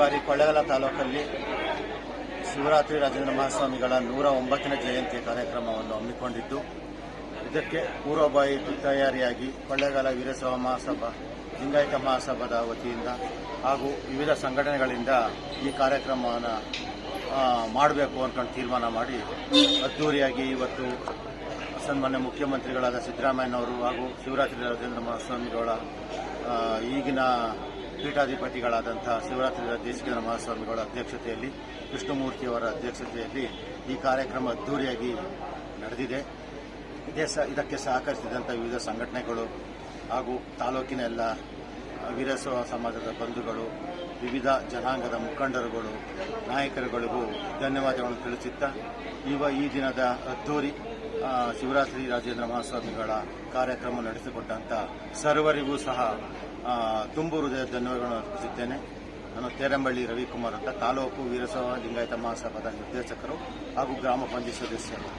ಬಾರಿ ಕೊಳ್ಳೇಗಾಲ ತಾಲೂಕಲ್ಲಿ ಶಿವರಾತ್ರಿ ರಾಜೇಂದ್ರ ಮಹಾಸ್ವಾಮಿಗಳ 109ನೇ ಜಯಂತಿ ಕಾರ್ಯಕ್ರಮವನ್ನು ಹಮ್ಮಿಕೊಂಡಿದ್ದು, ಇದಕ್ಕೆ ಪೂರ್ವಭಾವಿ ತಯಾರಿಯಾಗಿ ಕೊಳ್ಳೇಗಾಲ ವೀರಶೈವ ಮಹಾಸಭಾ, ಲಿಂಗಾಯತ ಮಹಾಸಭಾದ ವತಿಯಿಂದ ಹಾಗೂ ವಿವಿಧ ಸಂಘಟನೆಗಳಿಂದ ಈ ಕಾರ್ಯಕ್ರಮವನ್ನು ಮಾಡಬೇಕು ಅಂದ್ಕೊಂಡು ತೀರ್ಮಾನ ಮಾಡಿ ಅದ್ದೂರಿಯಾಗಿ ಇವತ್ತು ಸನ್ಮಾನ್ಯ ಮುಖ್ಯಮಂತ್ರಿಗಳಾದ ಸಿದ್ದರಾಮಯ್ಯನವರು ಹಾಗೂ ಶಿವರಾತ್ರಿ ರಾಜೇಂದ್ರ ಮಹಾಸ್ವಾಮಿಗಳ ಈಗಿನ ಪೀಠಾಧಿಪತಿಗಳಾದಂಥ ಶಿವರಾತ್ರಿ ದೇಶಿಕೇಂದ್ರ ಮಹಾಸ್ವಾಮಿಗಳ ಅಧ್ಯಕ್ಷತೆಯಲ್ಲಿ, ಕೃಷ್ಣಮೂರ್ತಿಯವರ ಅಧ್ಯಕ್ಷತೆಯಲ್ಲಿ ಈ ಕಾರ್ಯಕ್ರಮ ಅದ್ದೂರಿಯಾಗಿ ನಡೆದಿದೆ. ಇದಕ್ಕೆ ಸಹಕರಿಸಿದಂಥ ವಿವಿಧ ಸಂಘಟನೆಗಳು ಹಾಗೂ ತಾಲೂಕಿನ ಎಲ್ಲ ವೀರಶೈವ ಸಮಾಜದ ಬಂಧುಗಳು, ವಿವಿಧ ಜನಾಂಗದ ಮುಖಂಡರುಗಳು, ನಾಯಕರುಗಳಿಗೂ ಧನ್ಯವಾದಗಳನ್ನು ತಿಳಿಸುತ್ತಾ ಈ ದಿನದ ಅದ್ದೂರಿ ಶಿವರಾತ್ರಿ ರಾಜೇಂದ್ರ ಮಹಾಸ್ವಾಮಿಗಳ ಕಾರ್ಯಕ್ರಮ ನಡೆಸಿಕೊಟ್ಟಂಥ ಸರ್ವರಿಗೂ ಸಹ ತುಂಬು ಹೃದಯದ ಧನ್ಯವಾದಗಳನ್ನು ಅರ್ಪಿಸುತ್ತೇನೆ. ನಾನು ತೇರಂಬಳ್ಳಿ ರವಿಕುಮಾರ್ ಅಂತ, ತಾಲೂಕು ವೀರಶೈವ ಲಿಂಗಾಯತ ಮಹಾಸಭಾದ ನಿರ್ದೇಶಕರು ಹಾಗೂ ಗ್ರಾಮ ಪಂಚಾಯತ್ ಸದಸ್ಯರು.